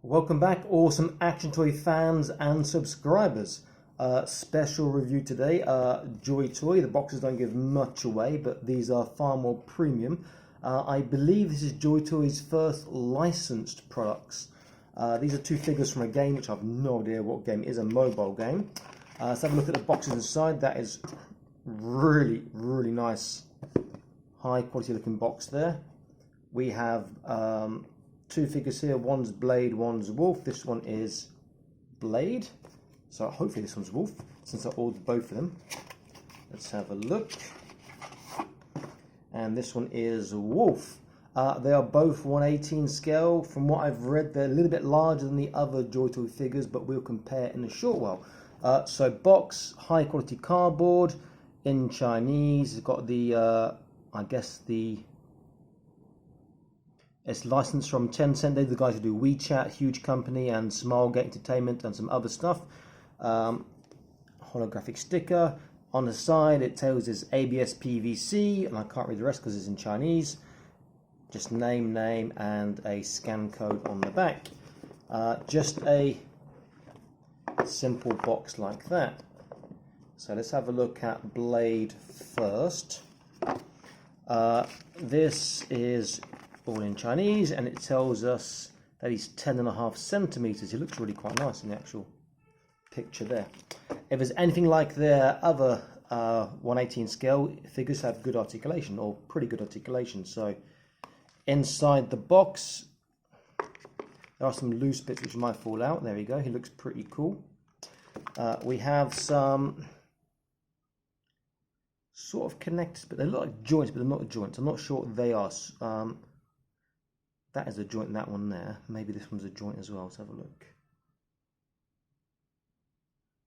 Welcome back, awesome action toy fans and subscribers. Special review today. Joy Toy. The boxes don't give much away, but these are far more premium. I believe this is Joy Toy's first licensed products. These are two figures from a game which I have no idea what game it is, a mobile game. Let's have a look at the boxes inside. That is really nice, high quality looking box there. We have two figures here, one's Blade, one's Wolf. This one is Blade, so hopefully this one's Wolf, since I ordered both of them. Let's have a look. And this one is Wolf. They are both 1/18 scale. From what I've read, they're a little bit larger than the other Joy Toy figures, but we'll compare in a short while. So box, high quality cardboard, in Chinese. It's got the, I guess it's licensed from Tencent. They're the guys who do WeChat, huge company, and Smilegate Entertainment and some other stuff. Holographic sticker. On the side it tells us ABS PVC, and I can't read the rest because it's in Chinese. Just name, and a scan code on the back. Just a simple box like that. So let's have a look at Blade first. This is all in Chinese, and it tells us that he's 10.5 centimeters. He looks really quite nice in the actual picture there. If there's anything like their other 1/18 scale figures, have good articulation, or pretty good articulation. So inside the box there are some loose bits which might fall out. There we go. He looks pretty cool. We have some sort of connectors, but they look like joints, but they're not joints. I'm not sure what they are. That is a joint, that one there. Maybe this one's a joint as well. Let's have a look.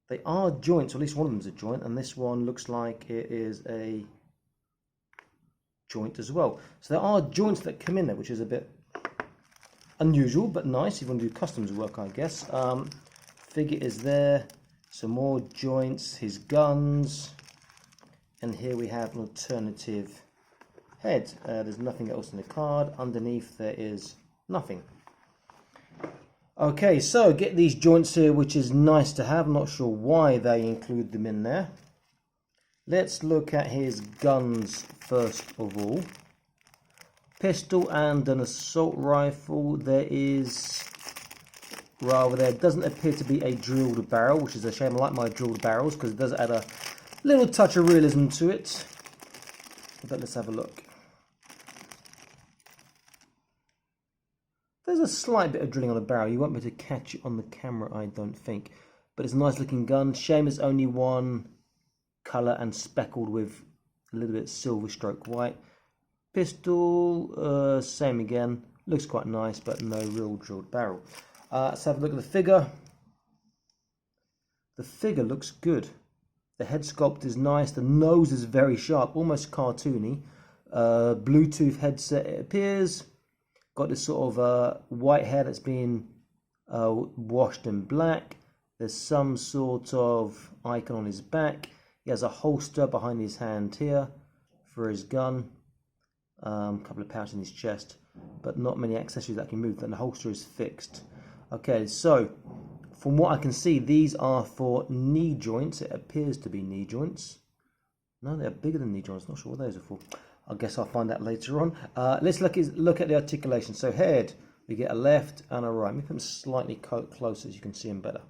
They are joints, or at least one of them's a joint, and this one looks like it is a joint as well. So there are joints that come in there, which is a bit unusual, but nice if you want to do customs work, I guess. Figure is there. Some more joints, his guns, and here we have an alternative head. There's nothing else in the card. Underneath there is nothing. Okay, so get these joints here, which is nice to have. I'm not sure why they include them in there. Let's look at his guns first of all. Pistol and an assault rifle. There doesn't appear to be a drilled barrel, which is a shame. I like my drilled barrels because it does add a little touch of realism to it. But let's have a look. There's a slight bit of drilling on the barrel. You won't be able to catch it on the camera, I don't think. But it's a nice looking gun. Shame it's only one colour and speckled with a little bit silver stroke white. Pistol, same again. Looks quite nice, but no real drilled barrel. Let's have a look at the figure. The figure looks good. The head sculpt is nice. The nose is very sharp, almost cartoony. Bluetooth headset, it appears. Got this sort of white hair that's been washed in black. There's some sort of icon on his back. He has a holster behind his hand here for his gun. A couple of pouches in his chest, but not many accessories that can move. And the holster is fixed. Okay, so from what I can see, these are for knee joints. It appears to be knee joints. No, they're bigger than knee joints. Not sure what those are for. I guess I'll find out later on. Let's look at the articulation. So head, we get a left and a right. Let me put them slightly closer so you can see him better.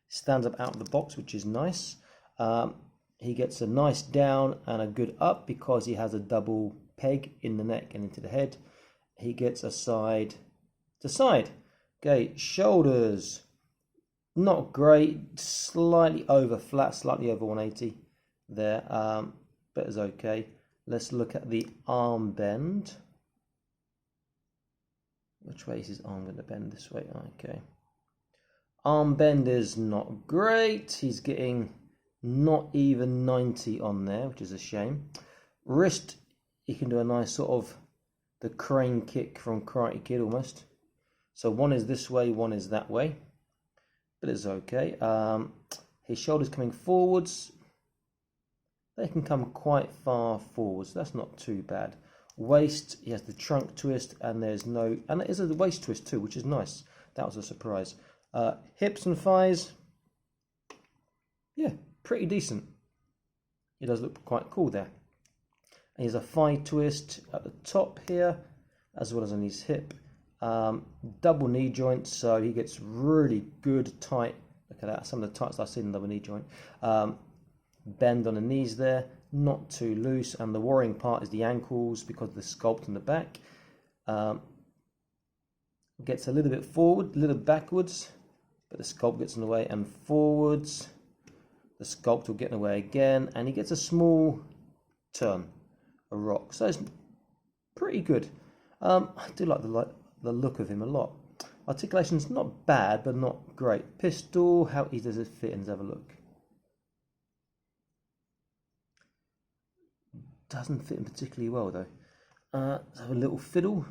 Stands up out of the box, which is nice. He gets a nice down and a good up because he has a double peg in the neck and into the head. He gets a side to side. Okay, shoulders, not great. Slightly over flat, slightly over 180 there, but it's okay. Let's look at the arm bend. Which way is his arm going to bend? This way. Okay. Arm bend is not great. He's getting not even 90 on there, which is a shame. Wrist, he can do a nice sort of the crane kick from Karate Kid almost. So one is this way, one is that way. But it's okay. His shoulders coming forwards. They can come quite far forwards, so that's not too bad. Waist, he has the trunk twist, and there's no, and it is a waist twist too, which is nice. That was a surprise. Hips and thighs, yeah, pretty decent. It does look quite cool there. And here's a thigh twist at the top here, as well as on his hip. Double knee joint, so he gets really good tight. Look at that, some of the tights I've seen in the double knee joint. Bend on the knees there, not too loose, and the worrying part is the ankles because of the sculpt in the back. Gets a little bit forward, a little backwards, but the sculpt gets in the way, and forwards. The sculpt will get in the way again, and he gets a small turn, a rock. So it's pretty good. I do like the look of him a lot. Articulation's not bad, but not great. Pistol, how easy does it fit in? Let's have a look. Doesn't fit in particularly well though. Let's have a little fiddle.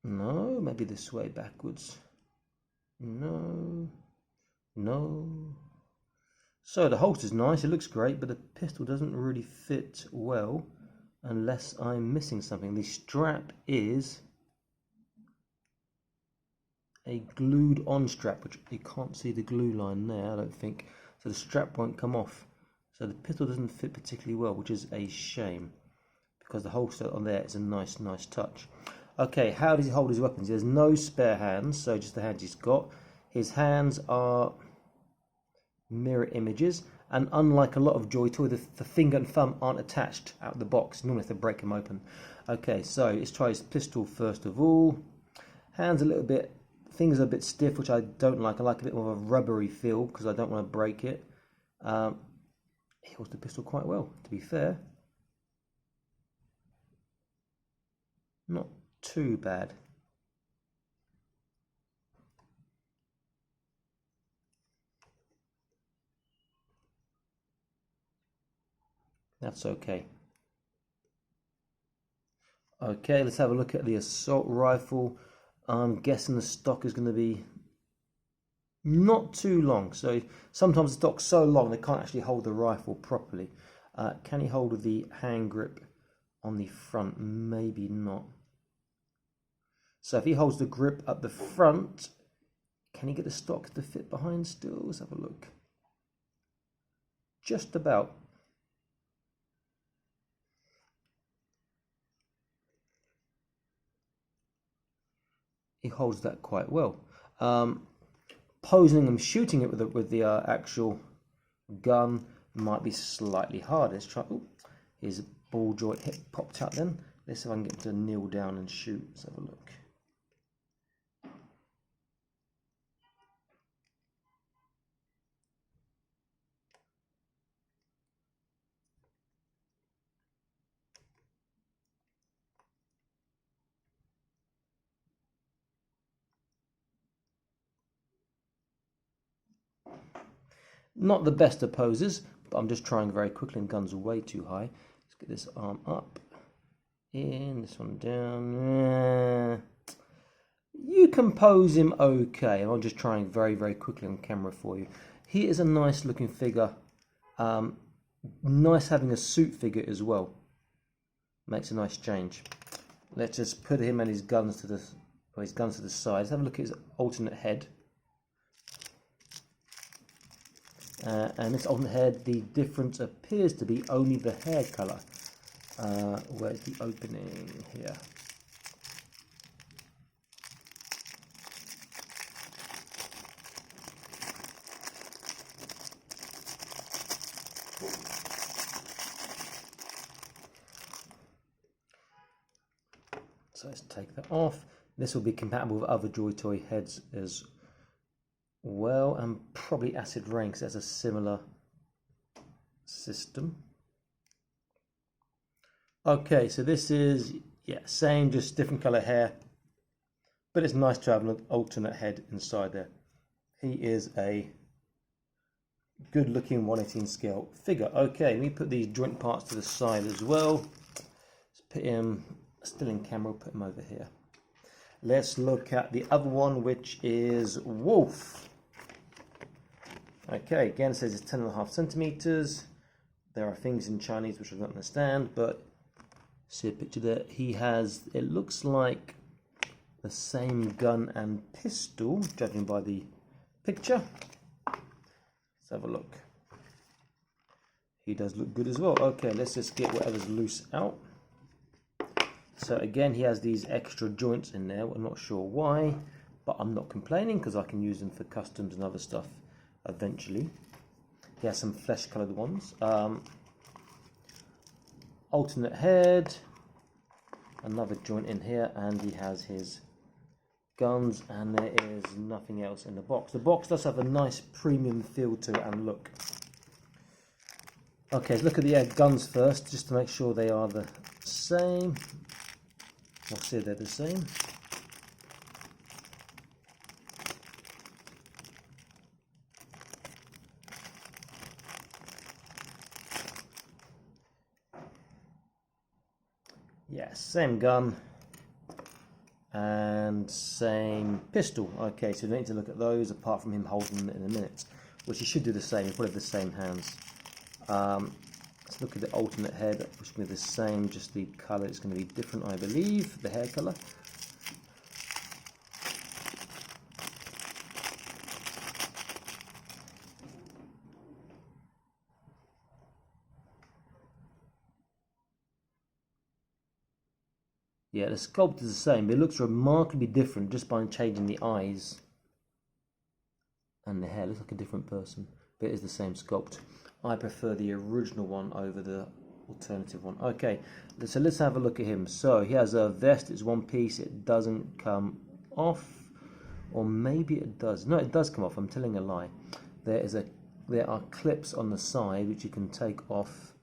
No, maybe this way backwards. No. So the holster's nice, it looks great, but the pistol doesn't really fit well unless I'm missing something. The strap is a glued on strap, which you can't see the glue line there, I don't think. So the strap won't come off. So the pistol doesn't fit particularly well, which is a shame, because the holster on there is a nice touch. Okay, how does he hold his weapons? He has no spare hands, so just the hands he's got. His hands are mirror images, and unlike a lot of Joy Toy, the finger and thumb aren't attached out of the box. Normally have to break them open. Okay, so let's try his pistol first of all. Hands a little bit, fingers are a bit stiff, which I don't like. I like a bit more of a rubbery feel because I don't want to break it. He holds the pistol quite well, to be fair. Not too bad. That's okay. Okay, let's have a look at the assault rifle. I'm guessing the stock is going to be not too long. So sometimes the stock's so long they can't actually hold the rifle properly. Can he hold the hand grip on the front? Maybe not. So if he holds the grip at the front, can he get the stock to fit behind still? Let's have a look. Just about. He holds that quite well. Posing and shooting it with the actual gun might be slightly harder. Let's try. Oh, his ball joint hip popped out then. Let's see if I can get him to kneel down and shoot. Let's have a look. Not the best of poses, but I'm just trying very quickly and gun's way too high. Let's get this arm up, in, this one down. You can pose him okay. I'm just trying very quickly on camera for you. He is a nice looking figure. Nice having a suit figure as well. Makes a nice change. Let's just put him and his guns to the side. Let's have a look at his alternate head. And this alternate head, the difference appears to be only the hair colour. Where's the opening here? So let's take that off. This will be compatible with other Joy Toy heads as well, and probably Acid Rain because that's a similar system. Okay, so this is, yeah, same, just different colour hair, but it's nice to have an alternate head inside there. He is a good looking 1/18 scale figure. Okay, let me put these joint parts to the side as well. Let's put him, still in camera, we'll put him over here. Let's look at the other one, which is Wolf. Okay, again it says it's 10.5 centimeters. There are things in Chinese which I don't understand, but see a picture there. He has, it looks like the same gun and pistol, judging by the picture. Let's have a look. He does look good as well. Okay, let's just get whatever's loose out. So again, he has these extra joints in there. I'm not sure why, but I'm not complaining because I can use them for customs and other stuff eventually. He has some flesh coloured ones. Alternate head, another joint in here, and he has his guns, and there is nothing else in the box. The box does have a nice premium feel to it and look. Okay, let's look at the guns first, just to make sure they are the same. I'll say they're the same. Yes, same gun and same pistol. Okay, so we don't need to look at those apart from him holding them in a minute, which he should do the same. He'll probably have the same hands. Let's look at the alternate head, which is going to be the same, just the colour is going to be different, I believe, the hair colour. Yeah, the sculpt is the same, but it looks remarkably different just by changing the eyes and the hair. It looks like a different person, but it is the same sculpt. I prefer the original one over the alternative one. Okay, so let's have a look at him. So he has a vest, it's one piece, it doesn't come off, or maybe it does. No, it does come off, I'm telling a lie. There are clips on the side which you can take off,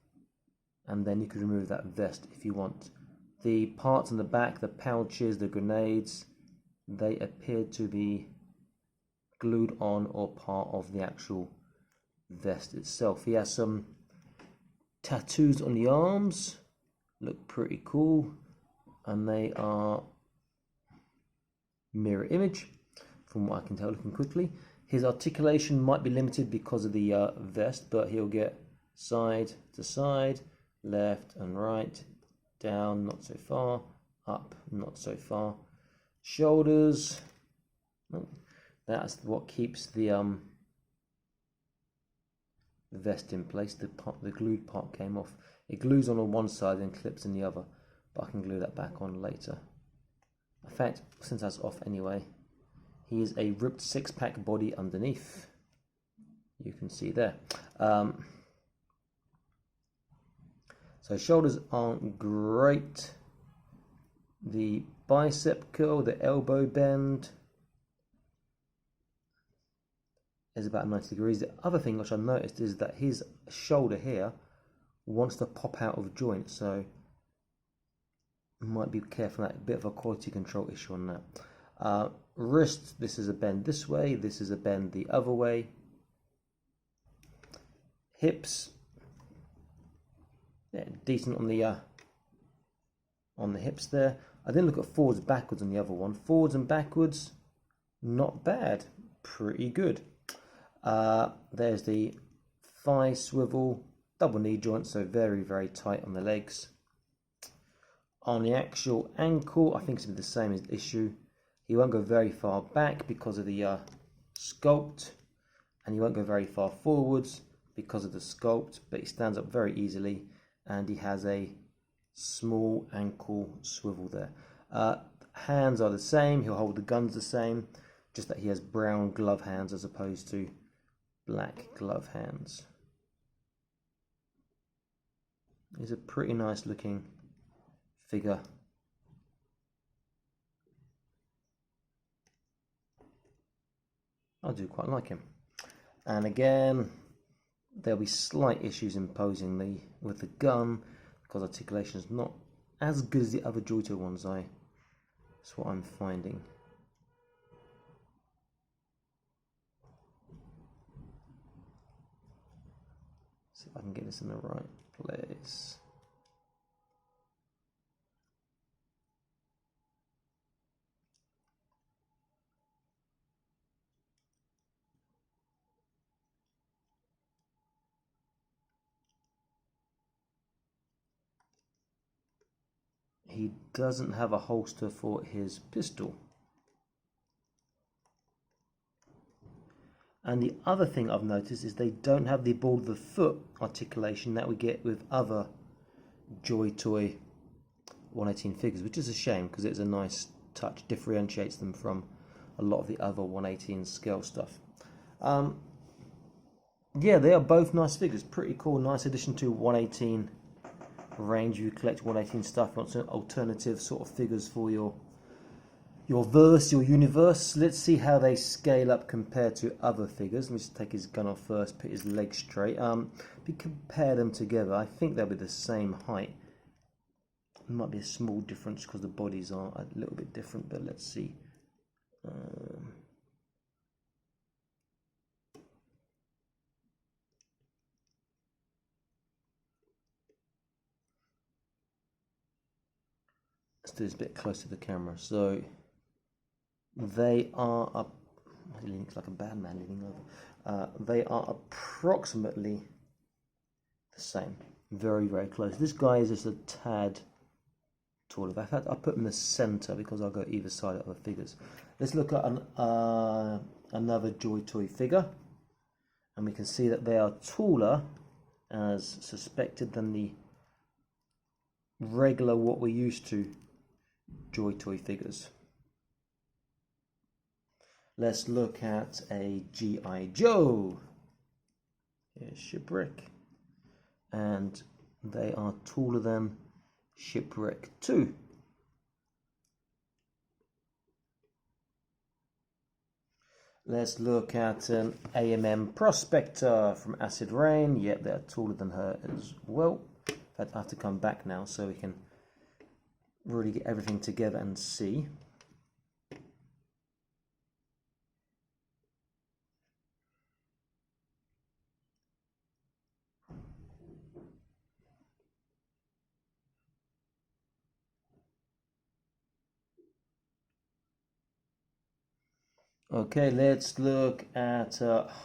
and then you can remove that vest if you want. The parts on the back, the pouches, the grenades, they appear to be glued on or part of the actual vest itself. He has some tattoos on the arms, look pretty cool, and they are mirror image from what I can tell looking quickly. His articulation might be limited because of the vest, but he'll get side to side, left and right, down not so far, up not so far, shoulders. That's what keeps the vest in place. The glued part came off. It glues on one side and clips in the other, but I can glue that back on later. In fact, since that's off anyway, he is a ripped six-pack body underneath. You can see there. So shoulders aren't great. The bicep curl, the elbow bend is about 90 degrees. The other thing which I noticed is that his shoulder here wants to pop out of joint, so might be careful. That bit of a quality control issue on that. Wrist, this is a bend this way, this is a bend the other way. Hips, yeah, decent on the hips there. I didn't look at forwards backwards on the other one. Forwards and backwards, not bad, pretty good. There's the thigh swivel, double knee joint, so very, very tight on the legs. On the actual ankle, I think it's the same as issue. He won't go very far back because of the sculpt, and he won't go very far forwards because of the sculpt, but he stands up very easily, and he has a small ankle swivel there. Hands are the same, he'll hold the guns the same, just that he has brown glove hands as opposed to black glove hands. He's a pretty nice looking figure. I do quite like him. And again, there'll be slight issues in posing with the gun because articulation is not as good as the other Joyto ones. That's what I'm finding. See if I can get this in the right place. He doesn't have a holster for his pistol. And the other thing I've noticed is they don't have the ball of the foot articulation that we get with other Joy Toy 118 figures, which is a shame because it's a nice touch, differentiates them from a lot of the other 118 scale stuff. Yeah, they are both nice figures, pretty cool, nice addition to 118 range. You collect 118 stuff, you want some alternative sort of figures for your verse, your universe. Let's see how they scale up compared to other figures. Let me just take his gun off first, put his legs straight. If we compare them together, I think they'll be the same height. There might be a small difference because the bodies are a little bit different, but let's see. Let's do this a bit closer to the camera. So they are up. He looks like a bad man leaning over. They are approximately the same. Very, very close. This guy is just a tad taller. In fact, I put him in the center because I'll go either side of the figures. Let's look at another Joy Toy figure, and we can see that they are taller, as suspected, than the regular, what we're used to, Joy Toy figures. Let's look at a G.I. Joe. Here's Shipwreck, and they are taller than Shipwreck 2. Let's look at an AMM Prospector from Acid Rain. Yep, they're taller than her as well. In fact, I have to come back now so we can really get everything together and see. Okay, let's look at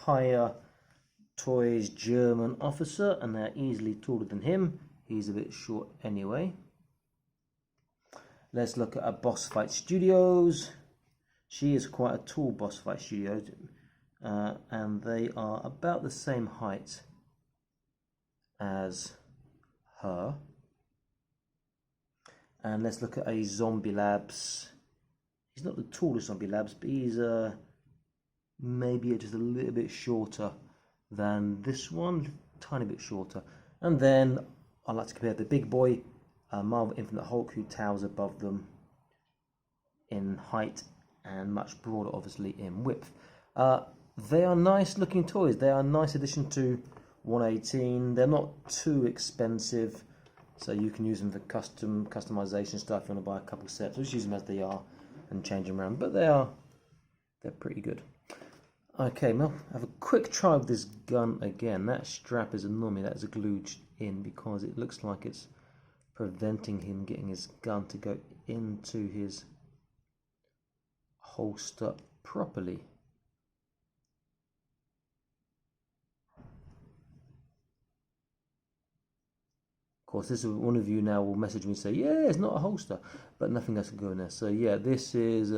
Higher Toys German officer, and they're easily taller than him. He's a bit short anyway. Let's look at a Boss Fight Studios. She is quite a tall Boss Fight Studio, and they are about the same height as her. And let's look at a Zombie Labs. He's not the tallest Zombie Labs, but he's maybe just a little bit shorter than this one, tiny bit shorter. And then I like to compare the big boy, Marvel Infinite Hulk, who towers above them in height and much broader, obviously, in width. They are nice looking toys. They are a nice addition to 118. They're not too expensive, so you can use them for customization stuff. If you want to buy a couple sets, just use them as they are and change them around. But they're pretty good. Okay, well, have a quick try with this gun again. That strap is annoying me. That is glued in because it looks like it's preventing him getting his gun to go into his holster properly. Of course, this is one of you now will message me and say, yeah, it's not a holster, but nothing else can go in there. So yeah, this is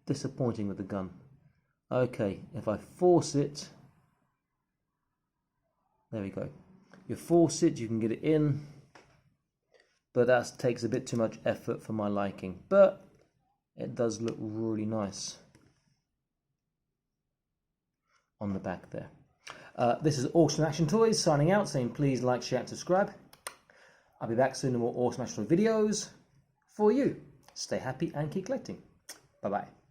disappointing with the gun. Okay, if I force it, there we go. You force it, you can get it in, but that takes a bit too much effort for my liking. But it does look really nice on the back there. This is Awesome Action Toys signing out, saying please like, share, and subscribe. I'll be back soon with more Awesome Action Toy videos for you. Stay happy and keep collecting. Bye bye.